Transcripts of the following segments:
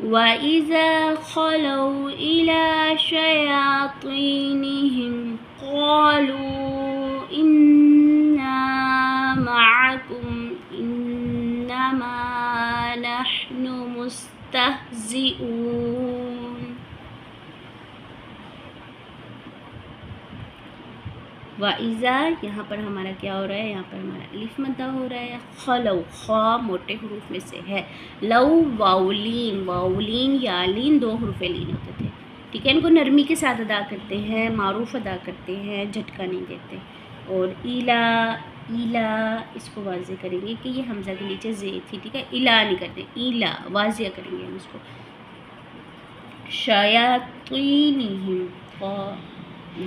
وَإِذَا خَلَوْا إِلَى شَيَاطِينِهِمْ قَالُوا إِنَّا مَعَكُمْ إِنَّمَا نَحْنُ مُسْتَهْزِئُونَ. وَإِذَا یہاں پر ہمارا کیا ہو رہا ہے؟ یہاں پر ہمارا الف مدہ ہو رہا ہے. خلو خا موٹے حروف میں سے ہے. لو واولین واولین یا لین دو حروف لین ہوتے تھے. ٹھیک ہے، ان کو نرمی کے ساتھ ادا کرتے ہیں، معروف ادا کرتے ہیں، جھٹکا نہیں دیتے. اور ایلا ایلا اس کو واضح کریں گے کہ یہ حمزہ کے نیچے زے تھی. ٹھیک ہے، ایلا نہیں کرتے، ایلا واضح کریں گے ہم اس کو. شیاطینہم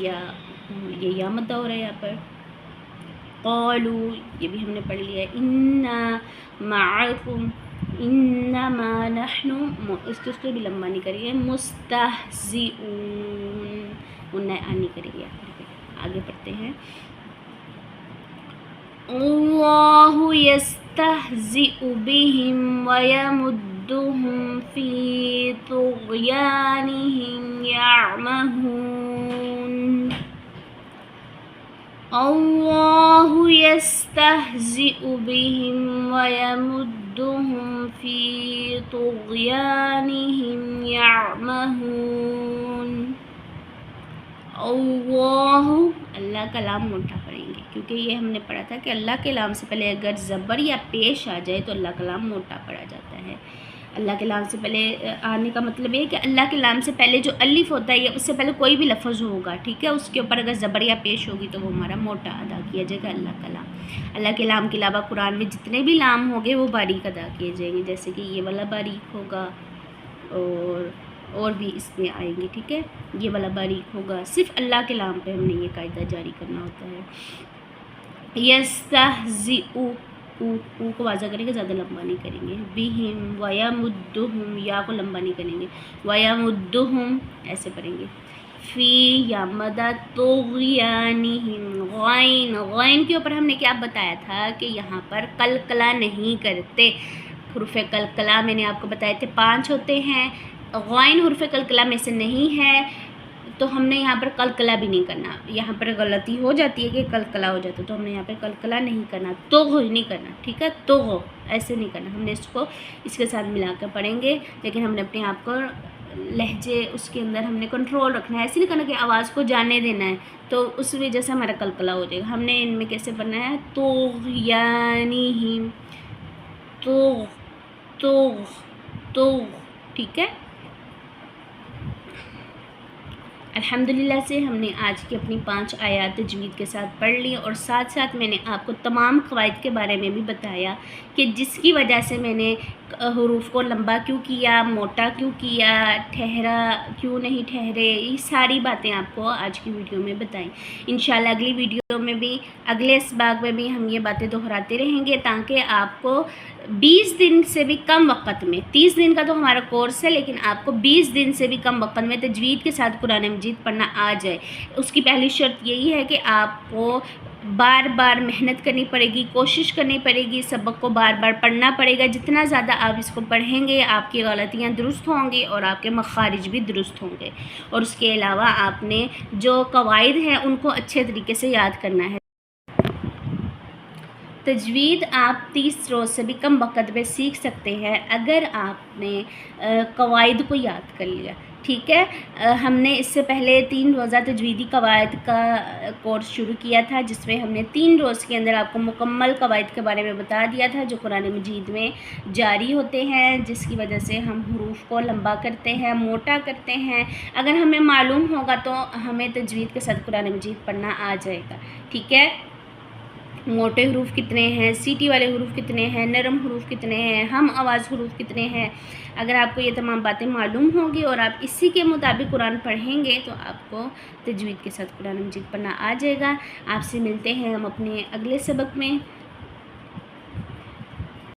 یا یہ یا مدہ ہو رہا ہے یہاں پر. قالو یہ بھی ہم نے پڑھ لیا ہے. انا معکم انما نحن اس کو بھی لمبا نہیں کریں گے. مستہزئون نہیں کریں گے. آگے پڑھتے ہیں. اللہ یستہزئ بہم ویمدہم فی طغیانہم یعمہون. اللہ یستہزئ بہم ویمدہم فی طغیانہم یعمہون. اللہ کا لام موٹا پڑھیں گے کیونکہ یہ ہم نے پڑھا تھا کہ اللہ کے لام سے پہلے اگر زبر یا پیش آ جائے تو اللہ کا لام موٹا پڑھا جاتا ہے. اللہ کے لام سے پہلے آنے کا مطلب یہ ہے کہ اللہ کے لام سے پہلے جو الف ہوتا ہے اس سے پہلے کوئی بھی لفظ ہوگا. ٹھیک ہے، اس کے اوپر اگر زبر یا پیش ہوگی تو وہ ہمارا موٹا ادا کیا جائے گا. اللہ کا لام، اللہ کے لام کے علاوہ قرآن میں جتنے بھی لام ہوں گے وہ باریک ادا کیے جائیں گے. جیسے کہ یہ والا باریک ہوگا اور بھی اس میں آئیں گے. ٹھیک ہے، یہ والا باریک ہوگا. صرف اللہ کے لام پہ ہم نے یہ قاعدہ جاری کرنا ہوتا ہے. یستہزئ او کو واضح کریں گے، زیادہ لمبا نہیں کریں گے. بہم ویمدہم یا کو لمبا نہیں کریں گے. ویمدہم ایسے پڑھیں گے. فی یا مدد طغیانہم غین. غین کے اوپر ہم نے کیا بتایا تھا کہ یہاں پر قلقلہ نہیں کرتے. حروف قلقلہ میں نے آپ کو بتائے تھے 5 ہوتے ہیں. غین حروف قلقلہ میں سے نہیں ہے تو ہم نے یہاں پر قلقلہ بھی نہیں کرنا. یہاں پر غلطی ہو جاتی ہے کہ قلقلہ ہو جاتا ہے تو ہم نے یہاں پر قلقلہ نہیں کرنا. طغ نہیں کرنا. ٹھیک ہے، طغ ایسے نہیں کرنا. ہم نے اس کو اس کے ساتھ ملا کر پڑھیں گے، لیکن ہم نے اپنے آپ کو لہجے اس کے اندر ہم نے کنٹرول رکھنا ہے. ایسے نہیں کرنا کہ آواز کو جانے دینا ہے تو اس وجہ سے ہمارا قلقلہ ہو جائے گا. ہم نے ان میں کیسے پڑھنا ہے؟ طغیانہم طغ طغ طغ. ٹھیک ہے، الحمدللہ سے ہم نے آج کی اپنی 5 آیات تجوید کے ساتھ پڑھ لی اور ساتھ ساتھ میں نے آپ کو تمام قواعد کے بارے میں بھی بتایا کہ جس کی وجہ سے میں نے حروف کو لمبا کیوں کیا، موٹا کیوں کیا، ٹھہرا کیوں نہیں ٹھہرے. یہ ساری باتیں آپ کو آج کی ویڈیو میں بتائیں. انشاءاللہ اگلی ویڈیو میں بھی، اگلے اسباق میں بھی ہم یہ باتیں دہراتے رہیں گے تاکہ آپ کو 20 دن سے بھی کم وقت میں، 30 دن کا تو ہمارا کورس ہے لیکن آپ کو 20 دن سے بھی کم وقت میں تجوید کے ساتھ قرآن مجید پڑھنا آ جائے. اس کی پہلی شرط یہی ہے کہ آپ کو بار بار محنت کرنی پڑے گی، کوشش کرنی پڑے گی، سبق کو بار بار پڑھنا پڑے گا. جتنا زیادہ آپ اس کو پڑھیں گے آپ کی غلطیاں درست ہوں گی اور آپ کے مخارج بھی درست ہوں گے. اور اس کے علاوہ آپ نے جو قواعد ہیں ان کو اچھے طریقے سے یاد کرنا ہے. تجوید آپ 30 روز سے بھی کم وقت میں سیکھ سکتے ہیں اگر آپ نے قواعد کو یاد کر لیا. ٹھیک ہے، ہم نے اس سے پہلے 3 روزہ تجویدی قواعد کا کورس شروع کیا تھا جس میں ہم نے 3 روز کے اندر آپ کو مکمل قواعد کے بارے میں بتا دیا تھا جو قرآن مجید میں جاری ہوتے ہیں، جس کی وجہ سے ہم حروف کو لمبا کرتے ہیں، موٹا کرتے ہیں. اگر ہمیں معلوم ہوگا تو ہمیں تجوید کے ساتھ قرآن مجید پڑھنا آ جائے گا. ٹھیک ہے، موٹے حروف کتنے ہیں، سیٹی والے حروف کتنے ہیں، نرم حروف کتنے ہیں، ہم آواز حروف کتنے ہیں. اگر آپ کو یہ تمام باتیں معلوم ہوں گی اور آپ اسی کے مطابق قرآن پڑھیں گے تو آپ کو تجوید کے ساتھ قرآن مجید پڑھنا آ جائے گا. آپ سے ملتے ہیں ہم اپنے اگلے سبق میں.